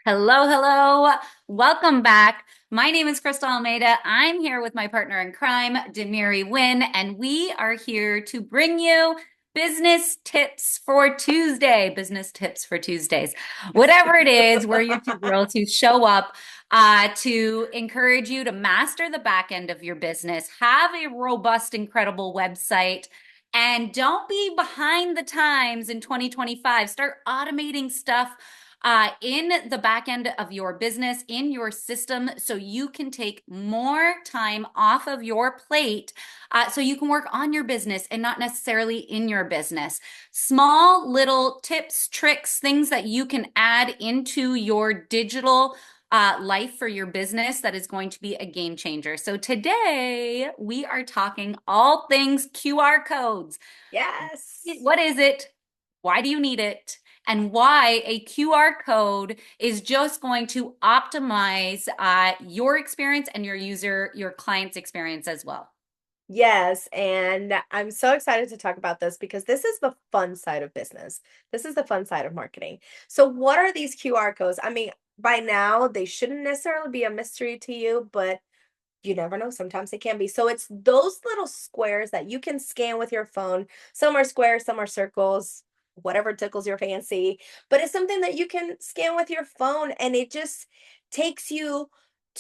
Hello, hello. Welcome back. My name is Crystal Almeida. I'm here with my partner in crime, Demiri Wynn, and we are here to bring you business tips for Tuesday. Business tips for Tuesdays. Whatever it is, we're your two girls who show up to encourage you to master the back end of your business, have a robust, incredible website. And don't be behind the times in 2025. Start automating stuff in the back end of your business, in your system, so you can take more time off of your plate so you can work on your business and not necessarily in your business. Small little tips, tricks, things that you can add into your digital life for your business that is going to be a game changer. So today we are talking all things QR codes. Yes. What is it? Why do you need it? And why a QR code is just going to optimize your experience and your client's experience as well. Yes. And I'm so excited to talk about this because this is the fun side of business. This is the fun side of marketing. So, what are these QR codes? I mean, by now, they shouldn't necessarily be a mystery to you, but you never know. Sometimes they can be. So, it's those little squares that you can scan with your phone. Some are squares, some are circles, whatever tickles your fancy. But it's something that you can scan with your phone and it just takes you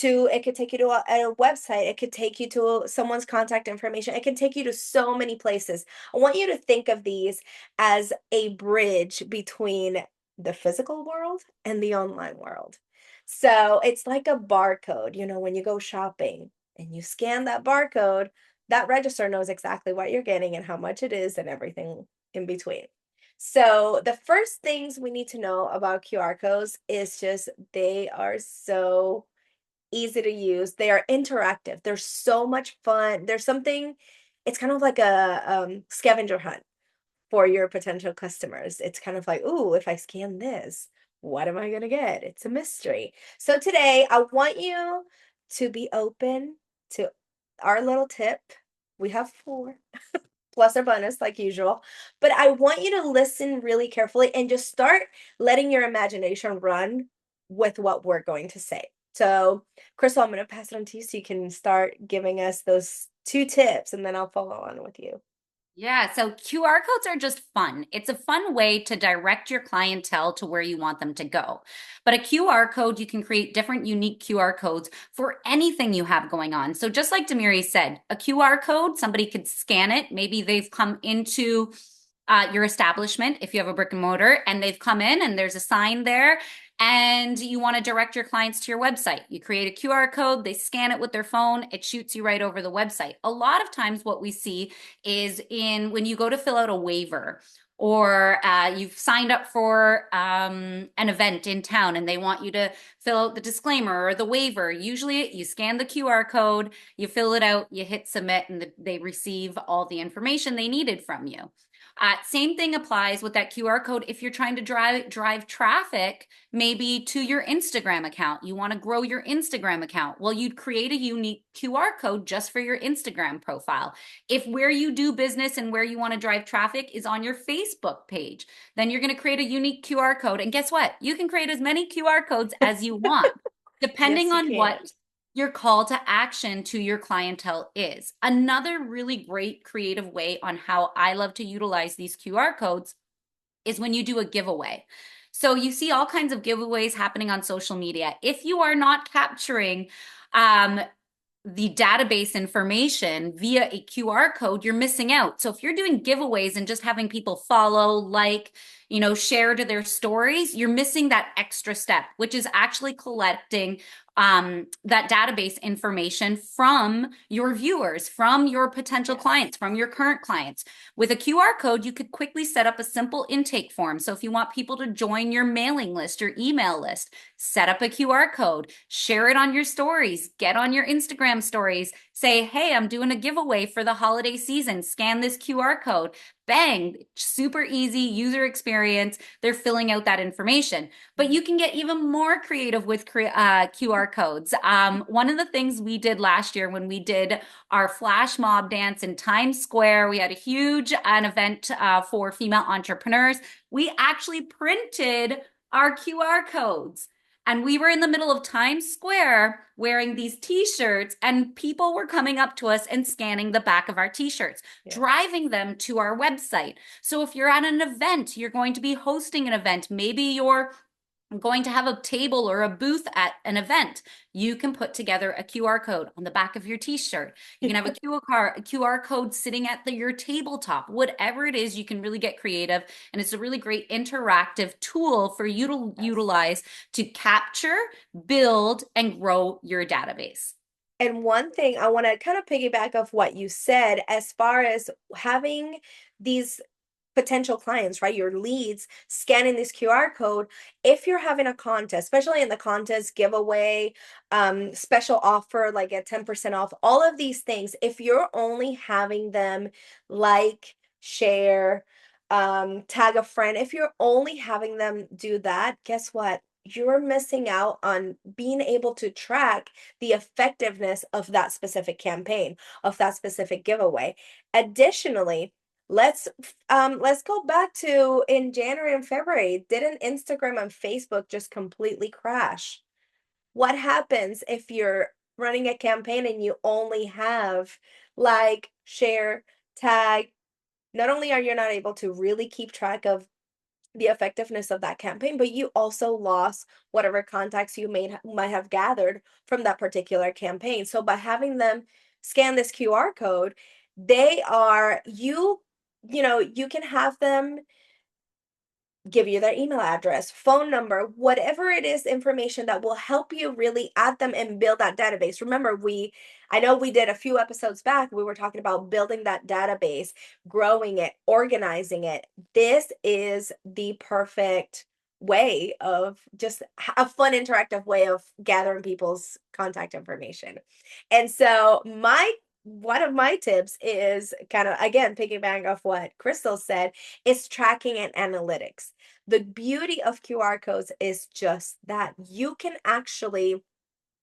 it could take you to a website. It could take you to someone's contact information. It can take you to so many places. I want you to think of these as a bridge between the physical world and the online world. So it's like a barcode, when you go shopping and you scan that barcode, that register knows exactly what you're getting and how much it is and everything in between. So the first things we need to know about QR codes is just they are so easy to use. They are interactive. They're so much fun. There's something, it's kind of like a scavenger hunt for your potential customers. It's kind of like, ooh, if I scan this, what am I going to get? It's a mystery. So today, I want you to be open to our little tip. We have four plus our bonus, like usual. But I want you to listen really carefully and just start letting your imagination run with what we're going to say. So, Crystal, I'm going to pass it on to you so you can start giving us those two tips and then I'll follow on with you. Yeah, so QR codes are just fun. It's a fun way to direct your clientele to where you want them to go. But a QR code, you can create different unique QR codes for anything you have going on. So just like Demiri said, a QR code, somebody could scan it. Maybe they've come into your establishment if you have a brick and mortar and they've come in and there's a sign there and you want to direct your clients to your website. You create a QR code, they scan it with their phone, it shoots you right over the website. A lot of times what we see is in when you go to fill out a waiver or you've signed up for an event in town and they want you to fill out the disclaimer or the waiver. Usually you scan the QR code, you fill it out, you hit submit, and they receive all the information they needed from you. Same thing applies with that QR code if you're trying to drive traffic, maybe to your Instagram account. You want to grow your Instagram account. Well, you'd create a unique QR code just for your Instagram profile. If where you do business and where you want to drive traffic is on your Facebook page, then you're going to create a unique QR code. And guess what? You can create as many QR codes as you want, depending Yes, you on can. what your call to action to your clientele is. Another really great creative way on how I love to utilize these QR codes is when you do a giveaway. So you see all kinds of giveaways happening on social media. If you are not capturing um, the database information via a QR code, you're missing out. So if you're doing giveaways and just having people follow, share to their stories, you're missing that extra step, which is actually collecting that database information from your viewers, from your potential Yes. clients, from your current clients. With a QR code, you could quickly set up a simple intake form. So if you want people to join your mailing list, your email list, set up a QR code, share it on your stories, get on your Instagram stories, say, hey, I'm doing a giveaway for the holiday season. Scan this QR code. Bang, super easy user experience. They're filling out that information. But you can get even more creative with QR codes. One of the things we did last year when we did our flash mob dance in Times Square, we had a huge an event for female entrepreneurs. We actually printed our QR codes. And we were in the middle of Times Square wearing these t-shirts, and people were coming up to us and scanning the back of our t-shirts, Yes. driving them to our website. So if you're at an event, you're going to be hosting an event, maybe you're going to have a table or a booth at an event, you can put together a QR code on the back of your t-shirt. You can have a QR code sitting at your tabletop. Whatever it is, you can really get creative. And it's a really great interactive tool for you to Yes. utilize to capture, build, and grow your database. And one thing I want to kind of piggyback off what you said as far as having these potential clients, right? Your leads scanning this QR code. If you're having a contest, especially in the contest giveaway, special offer, like a 10% off, all of these things, if you're only having them like, share, tag a friend, if you're only having them do that, guess what? You're missing out on being able to track the effectiveness of that specific campaign, of that specific giveaway. Additionally, let's go back to in January and February. Didn't Instagram and Facebook just completely crash? What happens if you're running a campaign and you only have like, share, tag? Not only are you not able to really keep track of the effectiveness of that campaign, but you also lost whatever contacts you might have gathered from that particular campaign. So by having them scan this QR code, they are you know, you can have them give you their email address, phone number, whatever it is, information that will help you really add them and build that database. Remember, I know we did a few episodes back, we were talking about building that database, growing it, organizing it. This is the perfect way of just a fun interactive way of gathering people's contact information. And so my one of my tips is kind of again piggybacking off what Crystal said is tracking and analytics. The beauty of QR codes is just that you can actually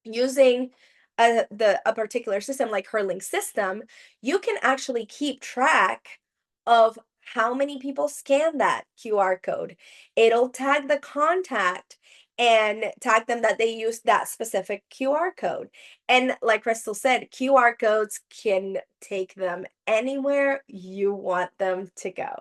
using a particular system like her link system, you can actually keep track of how many people scan that QR code. It'll tag the contact and tag them that they use that specific QR code. And like Crystal said, QR codes can take them anywhere you want them to go.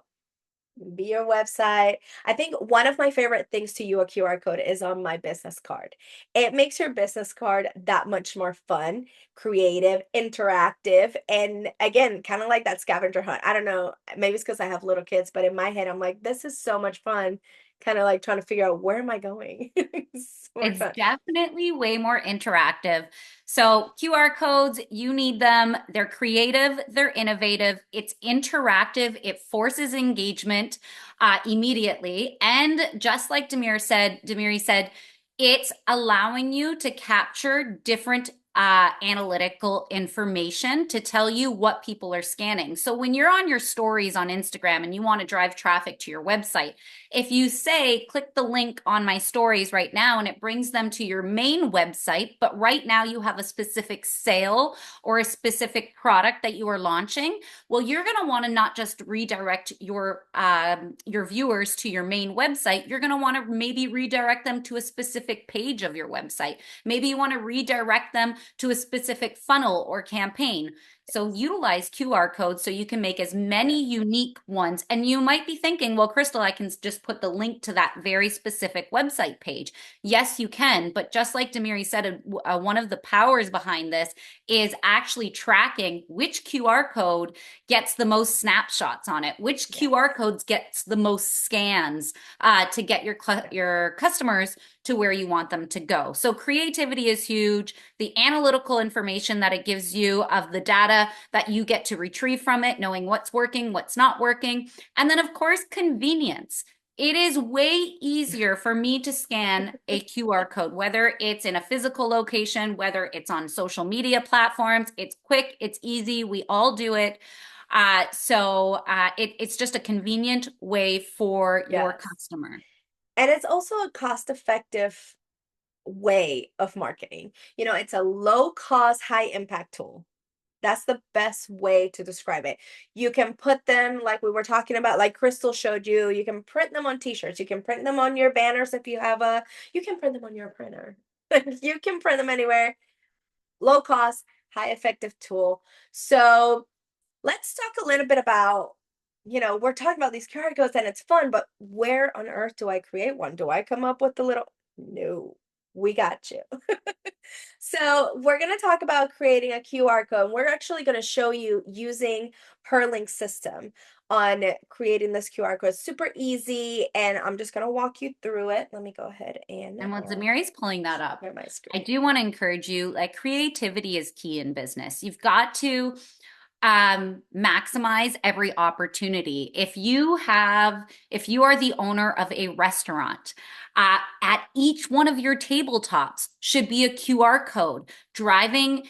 Be your website. I think one of my favorite things to use a QR code is on my business card. It makes your business card that much more fun, creative, interactive, and again, kind of like that scavenger hunt. I don't know, maybe it's because I have little kids, but in my head, I'm like, this is so much fun. Kind of like trying to figure out where am I going? It's more It's fun. definitely way more interactive. So, QR codes, you need them. They're creative, they're innovative, it's interactive, it forces engagement immediately. And just like Demiri said, it's allowing you to capture different analytical information to tell you what people are scanning. So, when you're on your stories on Instagram and you want to drive traffic to your website, if you say, click the link on my stories right now, and it brings them to your main website, but right now you have a specific sale or a specific product that you are launching, well, you're going to want to not just redirect your viewers to your main website. You're going to want to maybe redirect them to a specific page of your website. Maybe you want to redirect them to a specific funnel or campaign. So utilize QR codes so you can make as many Yes. unique ones. And you might be thinking, well, Crystal, I can just put the link to that very specific website page. Yes, you can. But just like Demiri said, one of the powers behind this is actually tracking which QR code gets the most snapshots on it, which Yes. QR codes gets the most scans to get your customers to where you want them to go. So creativity is huge. The analytical information that it gives you of the data that you get to retrieve from it, knowing what's working, what's not working. And then, of course, convenience. It is way easier for me to scan a QR code, whether it's in a physical location, whether it's on social media platforms. It's quick, it's easy. We all do it. It's just a convenient way for your Yes. customer. And it's also a cost-effective way of marketing. You know, it's a low cost, high impact tool. That's the best way to describe it. You can put them like we were talking about, like Crystal showed you. You can print them on t-shirts. You can print them on your banners if you have a, you can print them on your printer. You can print them anywhere. Low cost, high effective tool. So let's talk a little bit about, we're talking about these QR codes and it's fun, but where on earth do I create one? Do I come up with the little, no, we got you. So we're going to talk about creating a QR code. We're actually going to show you using her link system on creating this QR code. Super easy, and I'm just going to walk you through it. Let me go ahead and And while Zamiri's pulling that up, share my I screen. do want to encourage you, like creativity is key in business. You've got to maximize every opportunity. If you are the owner of a restaurant, at each one of your tabletops should be a QR code driving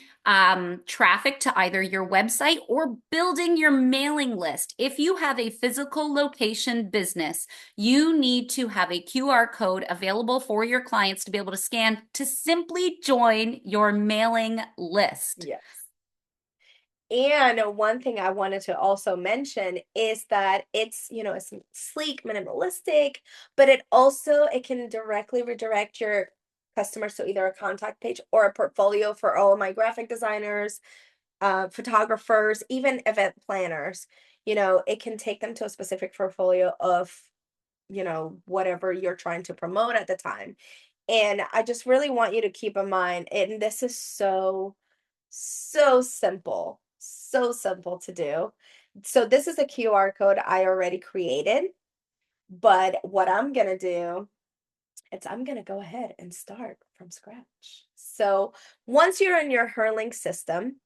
traffic to either your website or building your mailing list. If you have a physical location business, you need to have a QR code available for your clients to be able to scan to simply join your mailing list. Yes. And one thing I wanted to also mention is that it's sleek, minimalistic, but it can directly redirect your customers to either a contact page or a portfolio for all of my graphic designers, photographers, even event planners. It can take them to a specific portfolio of, whatever you're trying to promote at the time. And I just really want you to keep in mind, and this is so simple to do. So this is a QR code I already created, but what I'm going to do is I'm going to go ahead and start from scratch. So once you're in your Herlink system,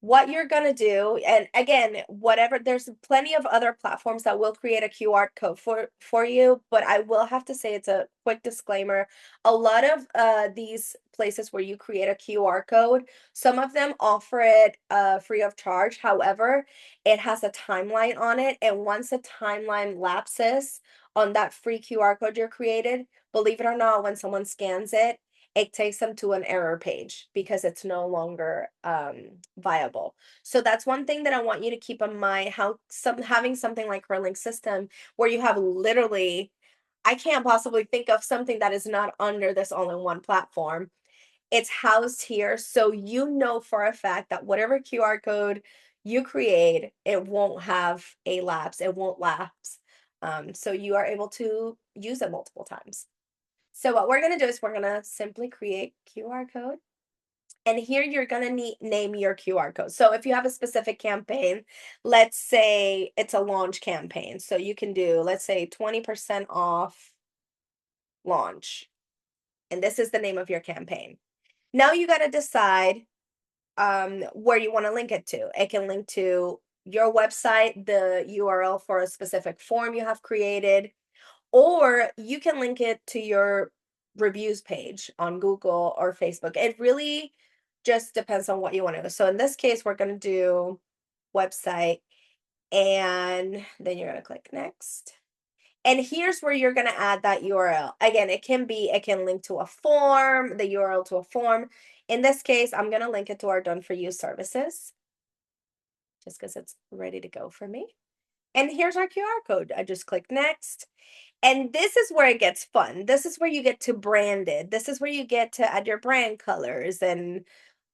what you're going to do, and again, whatever, there's plenty of other platforms that will create a QR code for you, but I will have to say, it's a quick disclaimer. A lot of these places where you create a QR code, some of them offer it free of charge. However, it has a timeline on it, and once a timeline lapses on that free QR code you're created, believe it or not, when someone scans it, it takes them to an error page because it's no longer viable. So that's one thing that I want you to keep in mind, how having something like her link system where you have literally, I can't possibly think of something that is not under this all-in-one platform. It's housed here, so you know for a fact that whatever QR code you create, it won't have a lapse, it won't lapse. So you are able to use it multiple times. So what we're going to do is we're going to simply create QR code. And here you're going to name your QR code. So if you have a specific campaign, let's say it's a launch campaign. So you can do, let's say 20% off launch. And this is the name of your campaign. Now you got to decide where you want to link it to. It can link to your website, the URL for a specific form you have created, or you can link it to your reviews page on Google or Facebook. It really just depends on what you want to do. So in this case, we're going to do website, and then you're going to click next. And here's where you're going to add that URL. Again, it can link to a form, the URL to a form. In this case, I'm going to link it to our done for you services just because it's ready to go for me. And here's our QR code. I just click next. And this is where it gets fun. This is where you get to brand it. This is where you get to add your brand colors and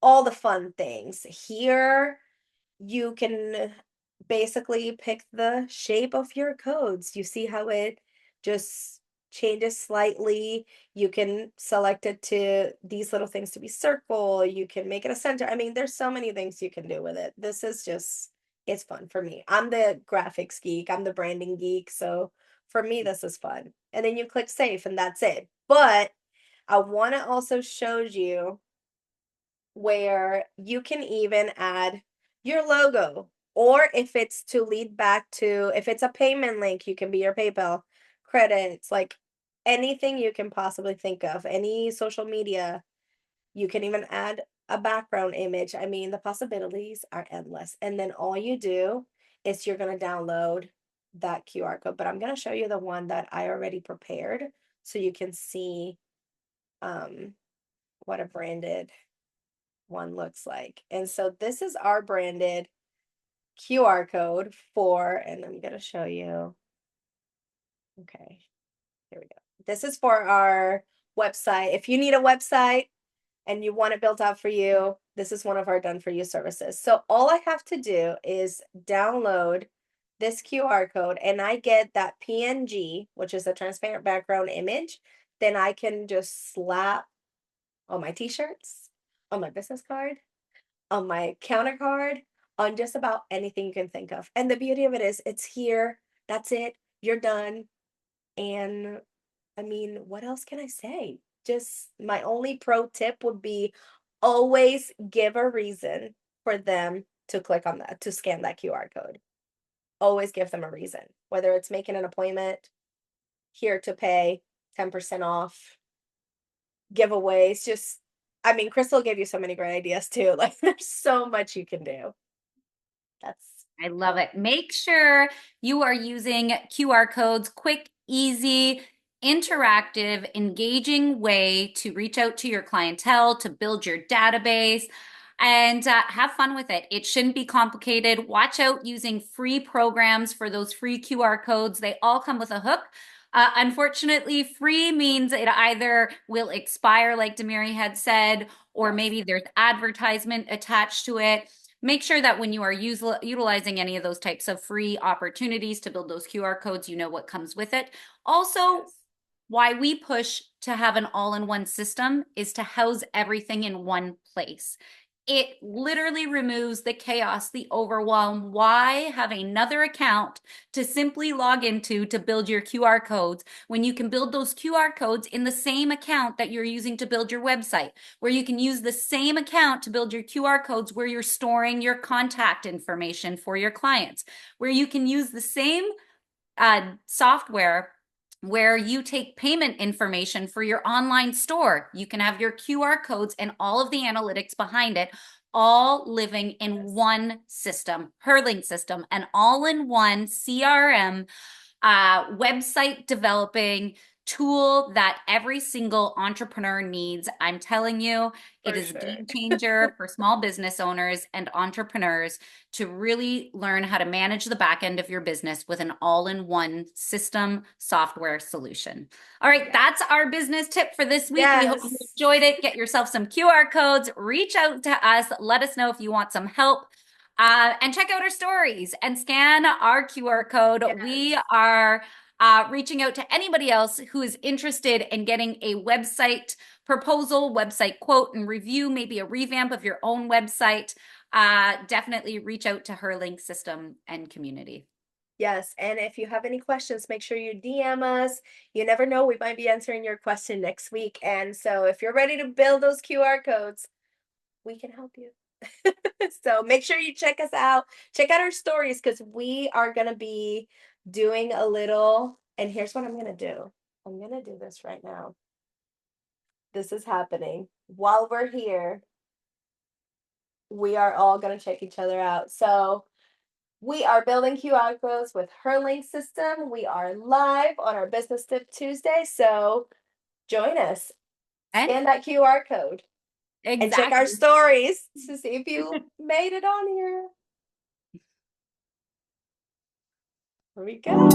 all the fun things. Here, you can basically pick the shape of your codes. You see how it just changes slightly. You can select it to these little things to be circle. You can make it a center. I mean, there's so many things you can do with it. This is just, it's fun for me. I'm the graphics geek, I'm the branding geek. So for me, this is fun. And then you click save and that's it. But I want to also show you where you can even add your logo, or if it's to lead back to, if it's a payment link, you can be your PayPal credits, like anything you can possibly think of, any social media. You can even add a background image. I mean, the possibilities are endless. And then all you do is you're going to download that QR code, but I'm going to show you the one that I already prepared so you can see um what a branded one looks like. And so this is our branded QR code for, and I'm going to show you. Okay, here we go. This is for our website. If you need a website and you want it built out for you, this is one of our done for you services. So all I have to do is download this QR code and I get that PNG, which is a transparent background image. Then I can just slap on my t-shirts, on my business card, on my counter card, on just about anything you can think of. And the beauty of it is it's here. That's it. You're done. And I mean, what else can I say? Just my only pro tip would be always give a reason for them to click on that, to scan that QR code. Always give them a reason, whether it's making an appointment, here to pay, 10% off, giveaways. Just, I mean, Crystal gave you so many great ideas too. Like, there's so much you can do. That's, I love it. Make sure you are using QR codes, quick, easy, interactive, engaging way to reach out to your clientele, to build your database, and have fun with it. It shouldn't be complicated. Watch out using free programs for those free QR codes. They all come with a hook. Unfortunately, free means it either will expire, like Demiri had said, or yes, maybe there's advertisement attached to it. Make sure that when you are utilizing any of those types of free opportunities to build those QR codes, you know what comes with it. Also, yes, why we push to have an all-in-one system is to house everything in one place. It yes, literally removes the chaos, the overwhelm. Why have another account to simply log into to build your QR codes when you can build those QR codes in the same account that you're using to build your website, where you can use the same account to build your QR codes where you're storing your contact information for your clients, where you can use the same software where you take payment information for your online store. You can have your QR codes and all of the analytics behind it, all living in yes, one system, Hurling system, an all-in-one CRM website developing tool that every single entrepreneur needs. I'm telling you, it for is a sure. game changer for small business owners and entrepreneurs to really learn how to manage the back end of your business with an all-in-one system software solution. All right, Yeah. that's our business tip for this week. We hope you Yes. enjoyed it. Get yourself some QR codes, reach out to us, let us know if you want some help. And check out our stories and scan our QR code. We Yes. are reaching out to anybody else who is interested in getting a website proposal, website quote, and review, maybe a revamp of your own website. Definitely reach out to her link system and community. Yes. And if you have any questions, make sure you DM us. You never know, we might be answering your question next week. And so if you're ready to build those QR codes, we can help you. So make sure you check us out. Check out our stories because we are going to be doing a little. And here's what I'm going to do. I'm going to do this right now. This is happening while we're here. We are all going to check each other out. So we are building QR codes with her link system. We are live on our Business Tip Tuesday. So join us. And Scan that QR code and check our exactly. stories to see if you made it on here. Here we go.